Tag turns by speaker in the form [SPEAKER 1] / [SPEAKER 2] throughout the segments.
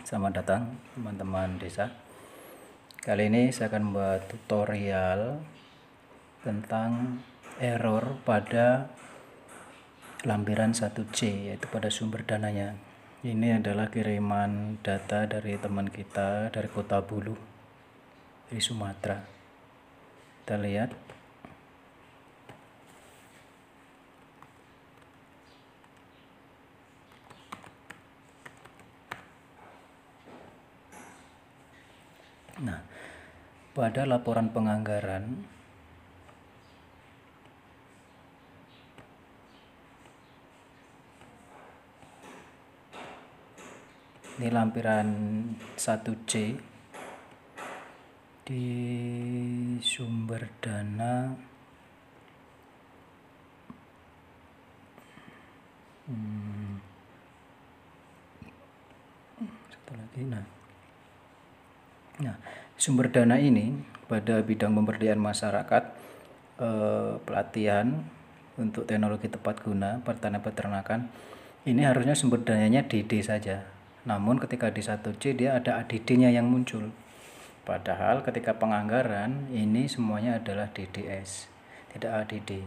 [SPEAKER 1] Selamat datang teman-teman desa. Kali ini saya akan membuat tutorial tentang error pada lampiran 1C, yaitu pada sumber dananya. Ini adalah kiriman data dari teman kita dari Kota Bulu, di Sumatera. Kita lihat. Nah, pada laporan penganggaran ini lampiran 1C di sumber dana satu lagi. Nah, sumber dana ini pada bidang pemberdayaan masyarakat, pelatihan untuk teknologi tepat guna pertanian peternakan, ini harusnya sumber dananya DD saja. Namun ketika di 1C dia ada ADD-nya yang muncul. Padahal ketika penganggaran ini semuanya adalah DDS, tidak ADD.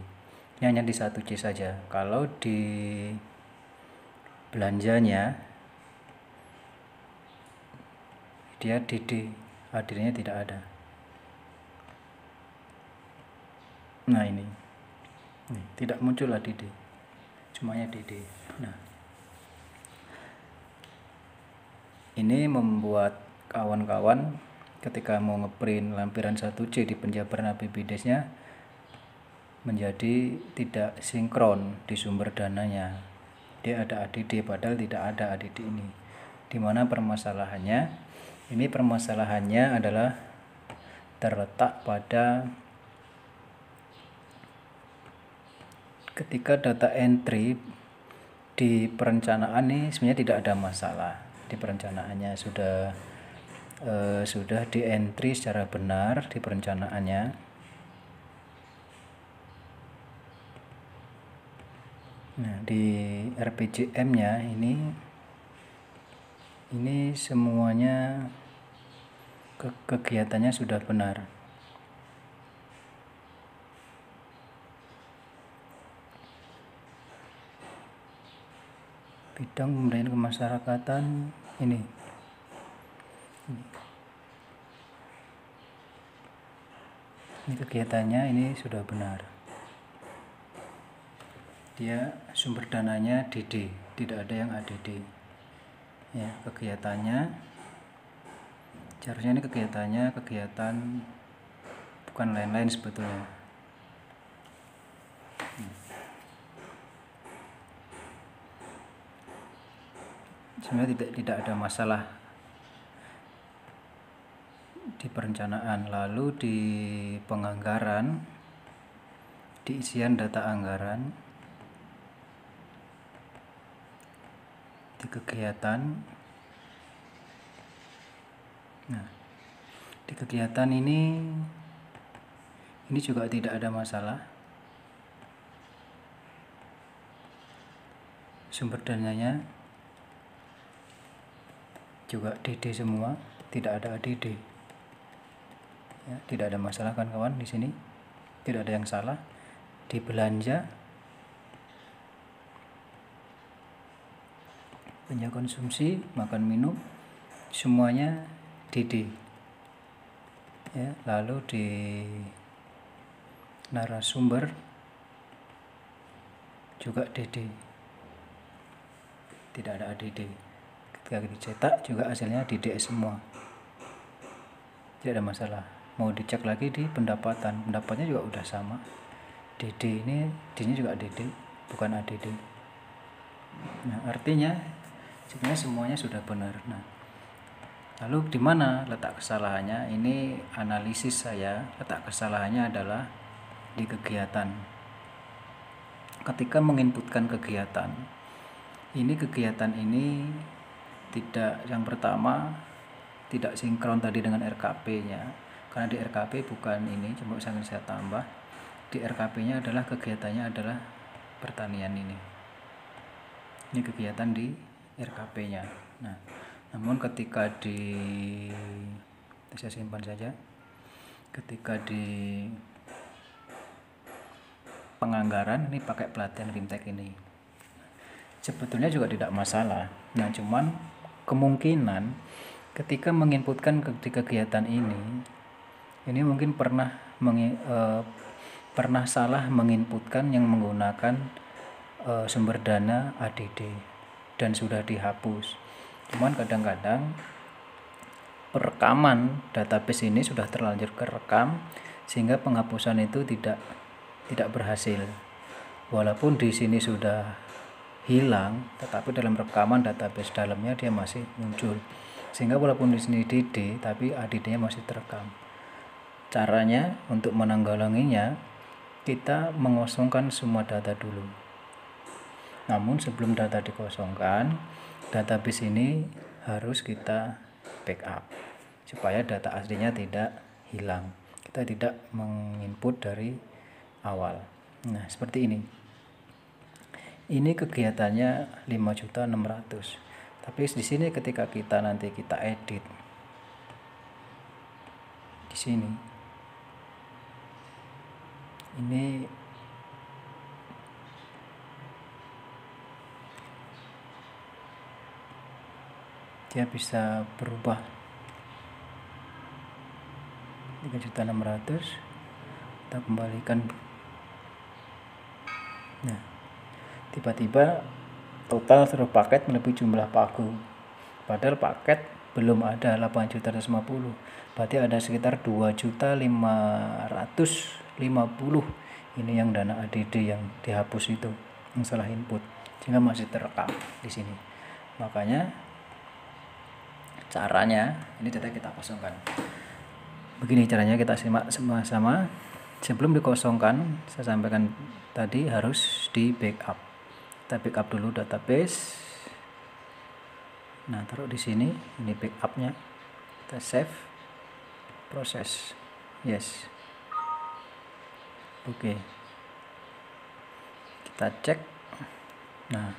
[SPEAKER 1] Ini hanya di 1C saja. Kalau di belanjanya dia DD, ADD-nya tidak ada. Nah ini tidak muncul ADD, semuanya DD. Nah, ini membuat kawan-kawan ketika mau ngeprint lampiran 1C di penjabaran APBDes-nya menjadi tidak sinkron di sumber dananya. Dia ada ADD padahal tidak ada ADD ini. Dimana permasalahannya? Ini permasalahannya adalah terletak pada ketika data entry di perencanaan ini sebenarnya tidak ada masalah. Di perencanaannya sudah di entry secara benar di perencanaannya. Nah, di RPJM-nya ini semuanya kegiatannya sudah benar. Bidang pemberdayaan kemasyarakatan ini kegiatannya ini sudah benar. Dia sumber dananya DD, tidak ada yang ADD. Ya, kegiatannya seharusnya ini kegiatan bukan lain-lain sebetulnya. Sebenarnya tidak ada masalah di perencanaan. Lalu di penganggaran, di isian data anggaran, di kegiatan. Nah, di kegiatan ini juga tidak ada masalah. Sumber dananya juga DD semua, tidak ada ADD. Ya, tidak ada masalah kan kawan di sini, tidak ada yang salah. Di belanja konsumsi, makan minum, semuanya DD. Ya, lalu di narasumber juga DD, tidak ada ADD. Ketika dicetak juga hasilnya DDS semua, tidak ada masalah. Mau dicek lagi di pendapatnya juga udah sama, DD. Ini D-nya juga DD, bukan ADD. Nah, artinya sebenarnya semuanya sudah benar. Nah, lalu di mana letak kesalahannya? Ini analisis saya, letak kesalahannya adalah di kegiatan. Ketika menginputkan kegiatan ini tidak, yang pertama tidak sinkron tadi dengan RKP-nya, karena di RKP bukan ini, coba saya tambah, di RKP-nya adalah kegiatannya adalah pertanian ini kegiatan di RKP-nya. Nah, Namun ketika saya simpan saja, ketika di penganggaran ini pakai pelatihan fintech ini sebetulnya juga tidak masalah. Nah, cuman kemungkinan ketika menginputkan di kegiatan ini mungkin pernah salah menginputkan yang menggunakan sumber dana ADD dan sudah dihapus. Cuman kadang-kadang perekaman database ini sudah terlanjur kerekam sehingga penghapusan itu tidak berhasil. Walaupun di sini sudah hilang, tetapi dalam rekaman database dalamnya dia masih muncul. Sehingga walaupun di sini DD, tapi ADD-nya masih terekam. Caranya untuk menanggulanginya, kita mengosongkan semua data dulu. Namun sebelum data dikosongkan, database ini harus kita backup supaya data aslinya tidak hilang. Kita tidak menginput dari awal. Nah, seperti ini. Ini kegiatannya 5.600.000. Tapi di sini ketika kita nanti kita edit di sini, ini dia bisa berubah 3.600.000. Kita kembalikan. Nah, tiba-tiba total seluruh paket melebihi jumlah pagu, padahal paket belum ada 8.150.000. Berarti ada sekitar 2.550.000 ini yang dana ADD yang dihapus itu, yang salah input, sehingga masih terekam di sini. Makanya caranya ini data kita kosongkan. Begini caranya, kita simak sama-sama. Sebelum dikosongkan, saya sampaikan tadi harus di backup. Kita backup dulu database. Nah, taruh di sini, ini backupnya. Kita save, proses, yes. Oke. Kita cek. Nah,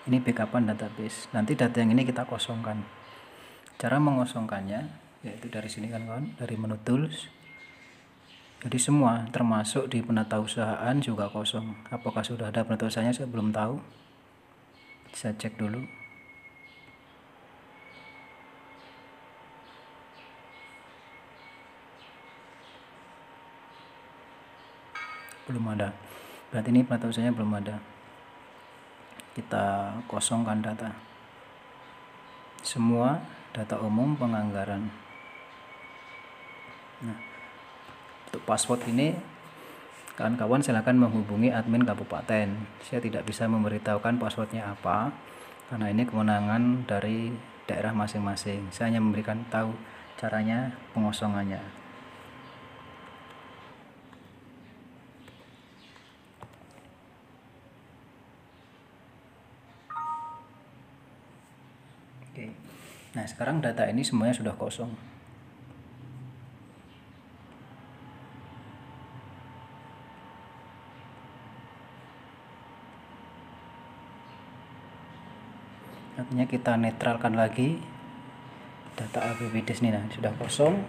[SPEAKER 1] ini backupan database. Nanti data yang ini kita kosongkan. Cara mengosongkannya yaitu dari sini kan kawan, dari menu tools. Jadi semua termasuk di penatausahaan juga kosong. Apakah sudah ada penatausahaannya saya belum tahu. Saya cek dulu. Belum ada. Berarti ini penatausahaannya belum ada. Kita kosongkan data. Semua data umum penganggaran. Nah, untuk password ini kawan-kawan silakan menghubungi admin kabupaten. Saya tidak bisa memberitahukan passwordnya apa karena ini kewenangan dari daerah masing-masing. Saya hanya memberikan tahu caranya pengosongannya. Oke. Nah, sekarang data ini semuanya sudah kosong. Artinya kita netralkan lagi data APBDes ini. Nah, sudah kosong.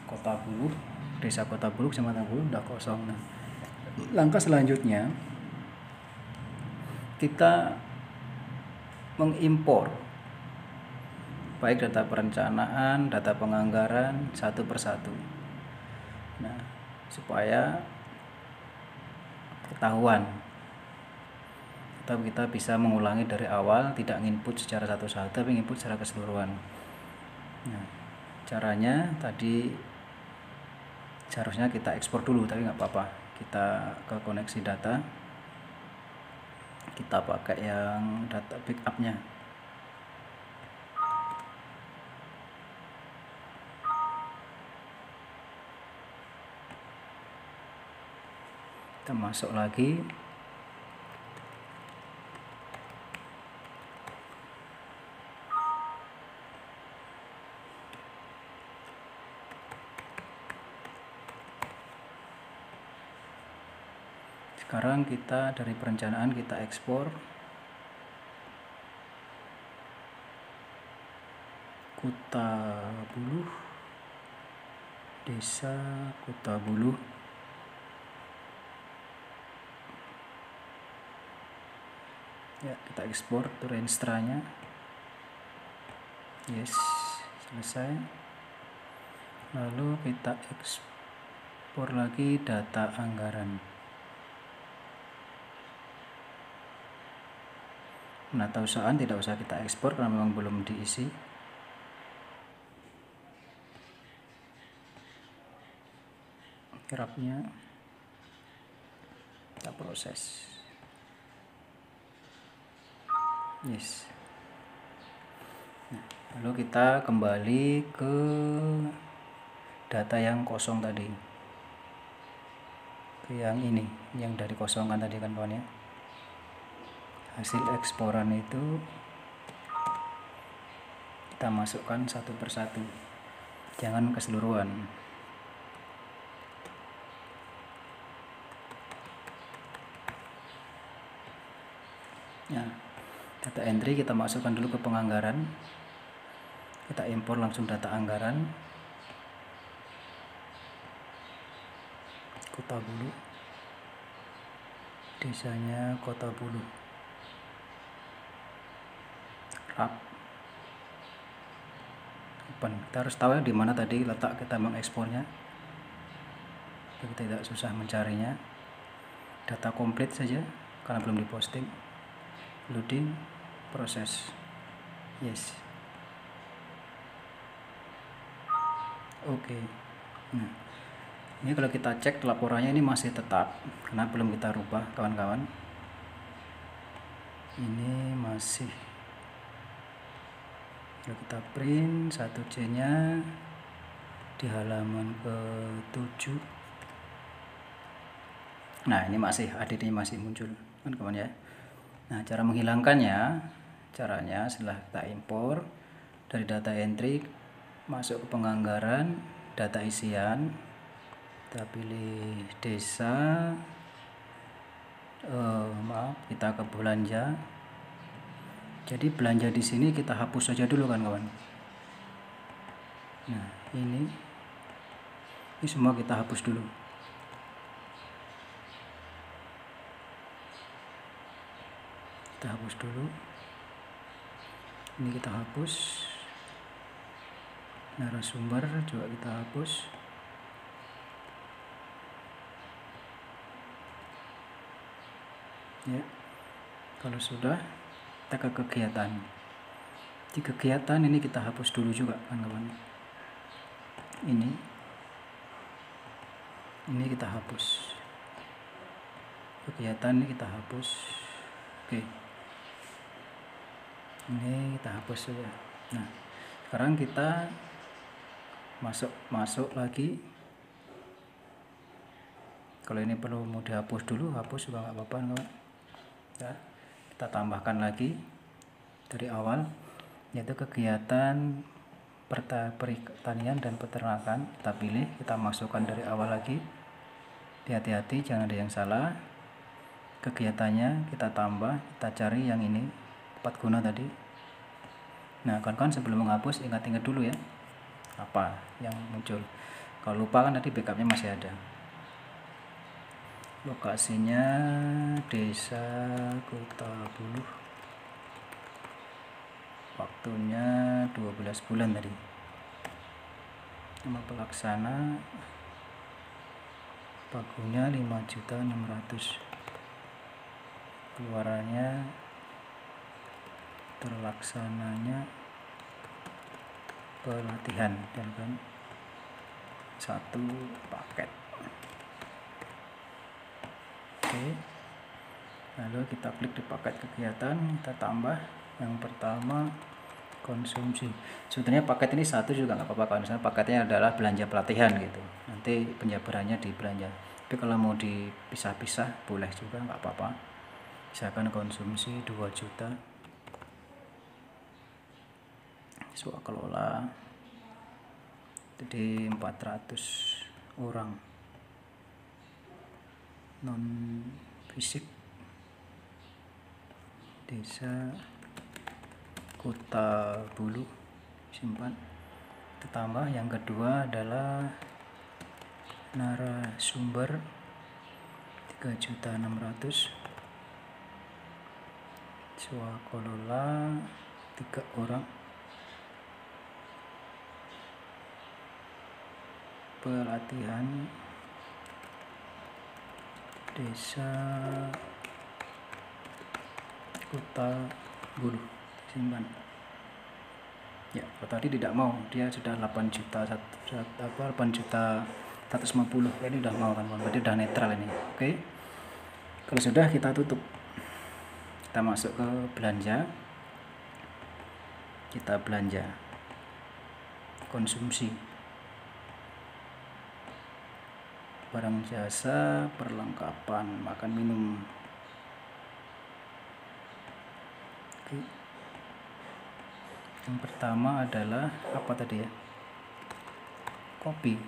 [SPEAKER 1] Kota Bulu, Desa Kota Bulu, Kecamatan Bulu sudah kosong. Nah, langkah selanjutnya kita mengimpor baik data perencanaan, data penganggaran satu persatu. Nah, supaya ketahuan atau kita bisa mengulangi dari awal, tidak nginput secara satu-satu tapi nginput secara keseluruhan. Nah, caranya tadi seharusnya kita ekspor dulu, tapi nggak apa-apa, kita ke koneksi data, kita pakai yang data backupnya. Kita masuk lagi. Sekarang kita dari perencanaan kita ekspor. Kota Buluh, desa Kota Buluh. Ya, kita ekspor to Renstra-nya. Yes, selesai. Lalu kita ekspor lagi data anggaran. Menata usahaan tidak usah kita ekspor karena memang belum diisi. Grafnya kita proses. Yes. Nah, lalu kita kembali ke data yang kosong tadi, ke yang ini, yang dari kosongan tadi kan kawan ya. Hasil eksporan itu kita masukkan satu persatu, jangan keseluruhan. Nah, data entry kita masukkan dulu ke penganggaran. Kita impor langsung data anggaran. Kota Buluh. Desanya Kota Buluh. Rap. Open. Kita harus tahu di mana tadi letak kita mengekspornya. Kita tidak susah mencarinya. Data komplit saja karena belum diposting. Loading, proses. Yes. Oke. Nah, ini kalau kita cek laporannya ini masih tetap karena belum kita rubah kawan-kawan. Ini masih. Kalau kita print 1C nya di halaman ke-7. Nah, ini masih ADD masih muncul kan kawan ya. Nah, cara menghilangkannya, caranya setelah kita impor dari data entry masuk ke penganggaran, data isian, kita pilih desa, kita ke belanja. Jadi belanja di sini kita hapus saja dulu kan kawan. Nah, ini semua kita hapus dulu. Kita hapus dulu. Ini kita hapus. Narasumber juga kita hapus. Ya, kalau sudah kita ke kegiatan. Di kegiatan ini kita hapus dulu juga kan kawan. Ini kita hapus. Kegiatan ini kita hapus. Oke. Ini kita hapus saja. Nah, sekarang kita masuk lagi. Kalau ini perlu mau dihapus dulu, hapus juga nggak apa-apa kawan. Ya, kita tambahkan lagi dari awal, yaitu kegiatan pertanian dan peternakan. Kita pilih, kita masukkan dari awal lagi. Hati-hati jangan ada yang salah. Kegiatannya kita tambah, kita cari yang ini, tepat guna tadi. Nah, kawan-kawan sebelum menghapus ingat-ingat dulu ya apa yang muncul. Kalau lupa kan tadi backupnya masih ada. Lokasinya desa Kota Buluh. Waktunya 12 bulan tadi. Nama pelaksana pagunya 5.600.000. Keluarannya terlaksananya pelatihan dan kan 1 paket. Oke. Lalu kita klik di paket kegiatan, kita tambah yang pertama konsumsi. Sebetulnya paket ini satu juga nggak apa-apa kalau misalnya paketnya adalah belanja pelatihan gitu. Nanti penjabarannya di belanja. Tapi kalau mau dipisah-pisah boleh juga nggak apa-apa. Misalkan konsumsi 2 juta. Swakelola. Jadi 400 orang. Non fisik. Desa Kota Buluh. simpan. Kita tambah yang kedua adalah narasumber 3.600.000, swakolola 3 orang, pelatihan desa Kota Bulu, simpan. Ya, tadi tidak mau, dia sudah 8 juta 8.150.000, ini udah mau kan, berarti udah netral ini. Oke, kalau sudah kita tutup, kita masuk ke belanja, kita belanja konsumsi, barang jasa, perlengkapan makan minum. Oke, yang pertama adalah apa tadi ya, kopi.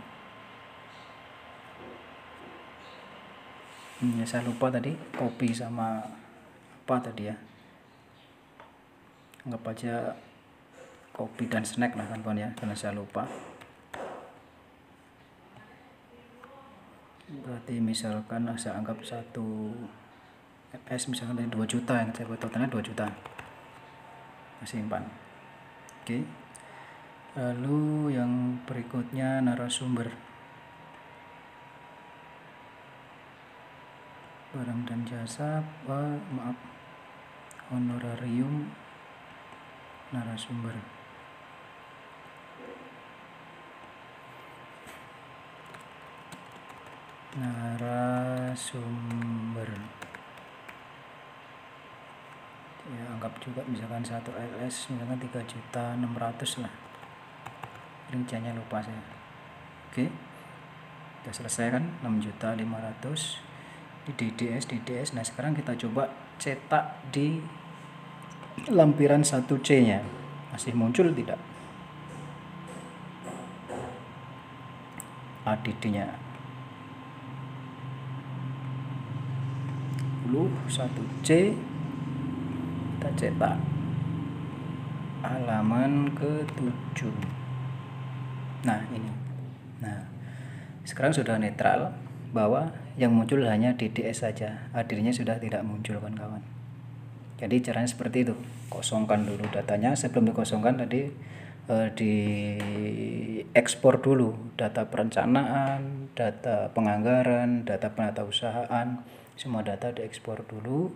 [SPEAKER 1] Ya, saya lupa tadi kopi sama apa tadi ya, anggap aja kopi dan snack lah kan kawan ya, karena saya lupa. Berarti misalkan saya anggap 1 fs misalkan dari 2 juta, yang saya buat totalnya 2 juta, simpan. Oke, lalu yang berikutnya narasumber, barang dan jasa, honorarium narasumber. Ya, anggap juga misalkan 1 LS misalkan 3.600.000 lah, rinciannya lupa saya. Oke, udah selesai kan, 6.500.000 di DDS. Nah, sekarang kita coba cetak di lampiran 1C nya, masih muncul tidak ADD nya. 1C kita cetak halaman ke-7. Nah, ini. Nah, sekarang sudah netral, bahwa yang muncul hanya DDS saja, ADD-nya sudah tidak muncul kawan-kawan. Jadi caranya seperti itu, kosongkan dulu datanya. Sebelum dikosongkan tadi di ekspor dulu data perencanaan, data penganggaran, data penatausahaan, semua data diekspor dulu.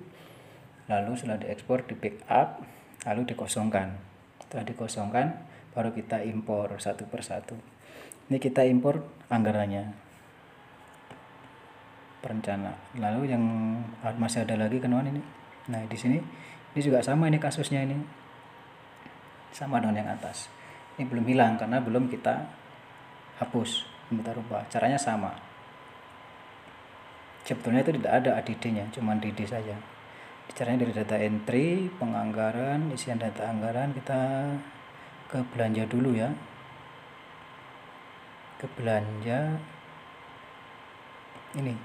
[SPEAKER 1] Lalu setelah diekspor di backup, lalu dikosongkan. Setelah dikosongkan baru kita impor satu persatu. Ini kita impor anggarannya, perencana. Lalu yang masih ada lagi kawan ini. Nah, di sini ini juga sama, ini kasusnya ini sama dengan yang atas. Ini belum hilang karena belum kita hapus, belum kita rubah. Caranya sama. Sebetulnya itu tidak ada ADD-nya, cuma DD saja. Caranya dari data entry, penganggaran, isian data anggaran, kita ke belanja dulu ya. Ke belanja ini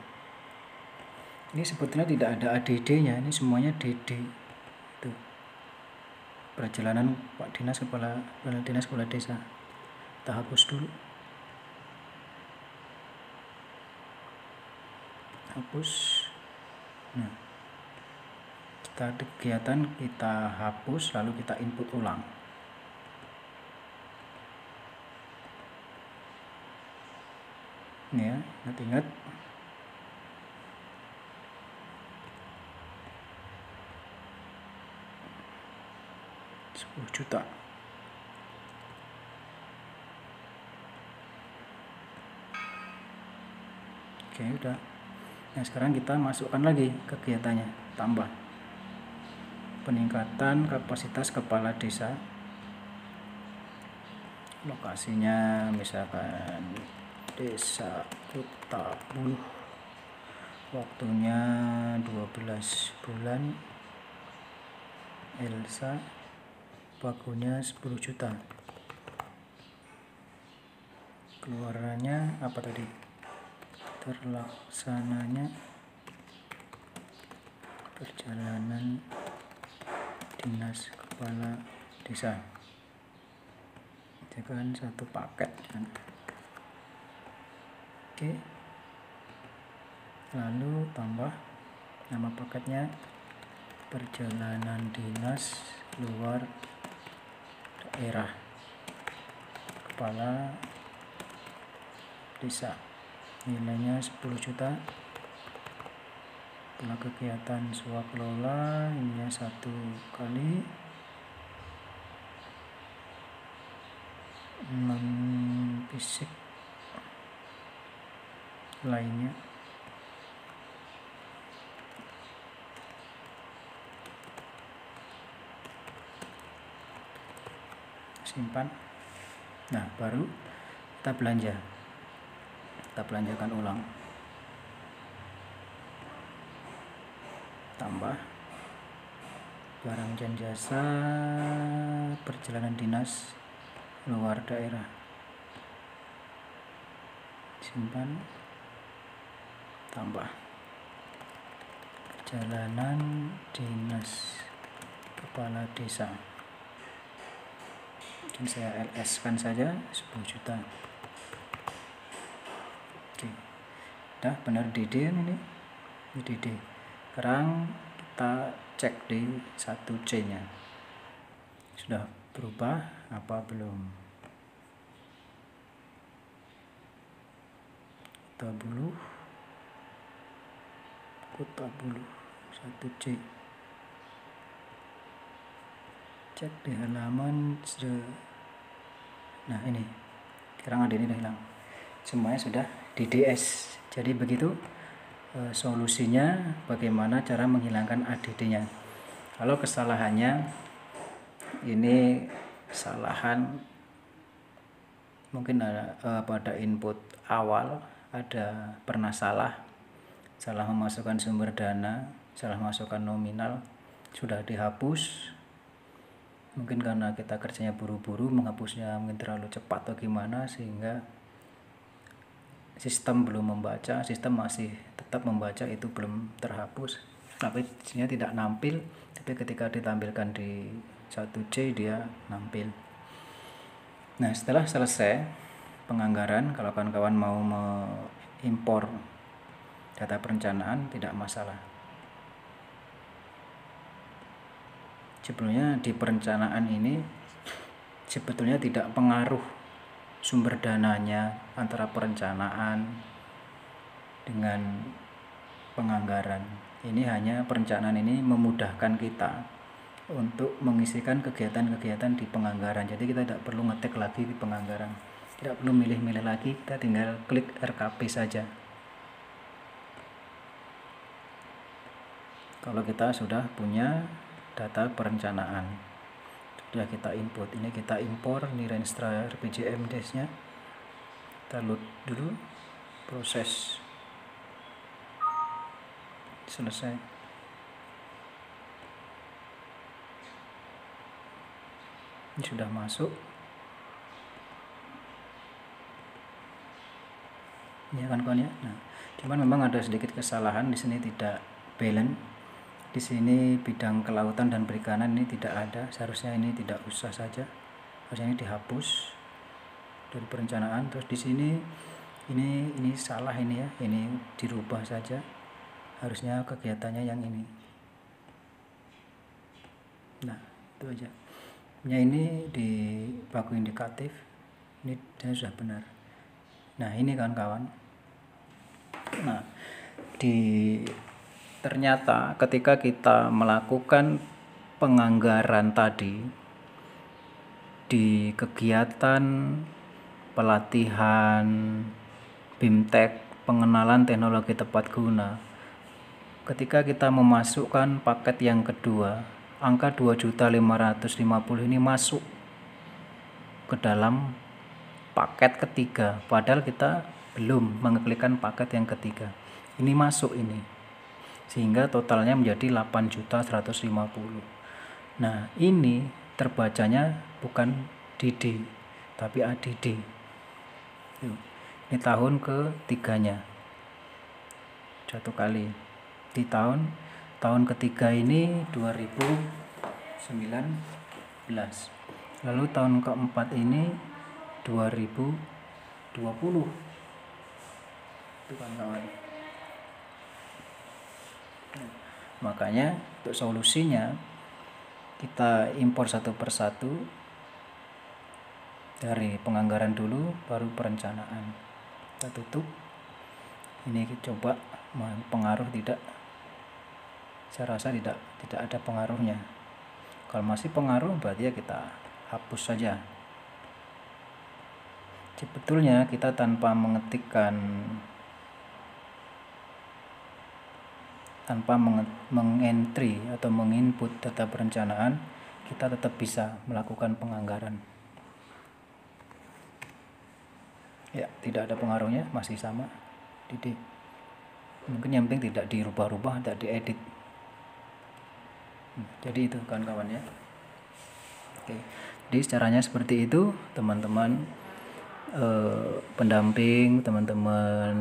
[SPEAKER 1] sebetulnya tidak ada ADD-nya, ini semuanya DD. Tuh, perjalanan Pak Dinas Kepala Desa. Kita hapus dulu. Hapus. Nah, kita kegiatan kita hapus, lalu kita input ulang. Ini ya, ingat 10 juta. Oke, udah. Nah, sekarang kita masukkan lagi kegiatannya, tambah peningkatan kapasitas kepala desa. Lokasinya misalkan Desa Kota Bulu, waktunya 12 bulan, Elsa, pagunya 10 juta. Keluarannya apa tadi? Terlaksananya perjalanan Dinas Kepala Desa. Jangan satu paket kan. Oke, lalu tambah nama paketnya perjalanan dinas luar daerah kepala desa, nilainya 10 juta. Kalau kegiatan swakelola ininya 1 kali, non fisik lainnya simpan. Nah, baru kita belanjakan ulang. Tambah barang dan jasa perjalanan dinas luar daerah, simpan. Tambah perjalanan dinas kepala desa, mungkin saya LS kan saja 10 juta. Oke, udah benar DD ini DD. Sekarang kita cek di 1C nya sudah berubah apa belum. Kota Bulu 1C, cek di halaman. Nah, ini sekarang ada ini udah hilang, semuanya sudah DDS. Jadi begitu solusinya, bagaimana cara menghilangkan ADD-nya. Kalau kesalahannya ini kesalahan mungkin ada pada input awal ada pernah salah memasukkan sumber dana, salah masukkan nominal, sudah dihapus. Mungkin karena kita kerjanya buru-buru, menghapusnya mungkin terlalu cepat atau gimana, sehingga sistem belum membaca, sistem masih tetap membaca, itu belum terhapus, tapi isinya tidak nampil. Tapi ketika ditampilkan di 1C dia nampil. Nah, setelah selesai penganggaran, kalau kawan-kawan mau mengimpor data perencanaan tidak masalah. Sebetulnya di perencanaan ini sebetulnya tidak pengaruh sumber dananya antara perencanaan dengan penganggaran. Ini hanya perencanaan ini memudahkan kita untuk mengisikan kegiatan-kegiatan di penganggaran. Jadi kita tidak perlu ngetik lagi di penganggaran, tidak perlu milih-milih lagi, kita tinggal klik RKP saja. Kalau kita sudah punya data perencanaan, sudah kita input, ini kita impor, ini Renstra RPJMDes nya kita load dulu, proses selesai. Ini sudah masuk. Ini kan kawan ya. Nah, cuman memang ada sedikit kesalahan di sini, tidak balance. Di sini bidang kelautan dan perikanan ini tidak ada, seharusnya ini tidak usah saja, harusnya ini dihapus dari perencanaan. Terus di sini ini salah ini ya, ini dirubah saja, harusnya kegiatannya yang ini. Nah, itu aja. Ya, ini di baku indikatif ini sudah benar. Nah, ini kawan-kawan. Nah, ternyata ketika kita melakukan penganggaran tadi di kegiatan pelatihan BIMTEK, pengenalan teknologi tepat guna, ketika kita memasukkan paket yang kedua, angka 2.550.000 ini masuk ke dalam paket ketiga, padahal kita belum mengeklikkan paket yang ketiga. Ini masuk ini, sehingga totalnya menjadi 8.150.000. Nah, ini terbacanya bukan DD tapi ADD. Ini tahun ketiganya, 1 kali di tahun ketiga ini 2019. Lalu tahun keempat ini 2020. Itu kawan-kawan. Makanya untuk solusinya kita impor satu persatu, dari penganggaran dulu baru perencanaan. Kita tutup. Ini kita coba pengaruh tidak. Saya rasa tidak ada pengaruhnya. Kalau masih pengaruh berarti ya kita hapus saja. Sebetulnya kita tanpa mengentry atau menginput data perencanaan, kita tetap bisa melakukan penganggaran. Ya, tidak ada pengaruhnya, masih sama. Mungkin yang penting tidak dirubah-rubah, tidak diedit. Jadi itu kawan-kawan ya. Oke. Jadi caranya seperti itu, teman-teman pendamping, teman-teman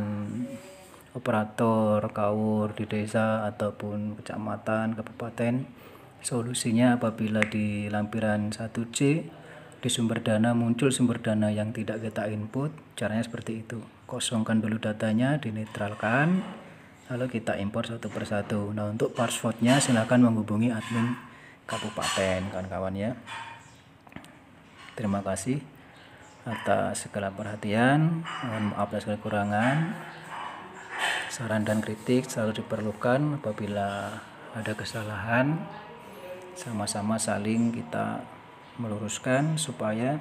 [SPEAKER 1] operator KAUR di desa ataupun kecamatan, kabupaten. Solusinya apabila di lampiran 1C di sumber dana muncul sumber dana yang tidak kita input, caranya seperti itu. Kosongkan dulu datanya, dinetralkan, lalu kita impor satu persatu. Nah, untuk passwordnya silakan menghubungi admin kabupaten, kawan-kawan ya. Terima kasih atas segala perhatian. Mohon maaf atas segala kekurangan. Saran dan kritik selalu diperlukan. Apabila ada kesalahan, sama-sama saling kita meluruskan supaya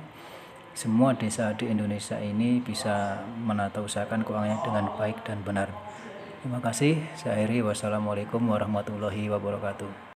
[SPEAKER 1] semua desa di Indonesia ini bisa menata usahakan keuangannya dengan baik dan benar. Terima kasih. Saya akhiri. Wassalamualaikum warahmatullahi wabarakatuh.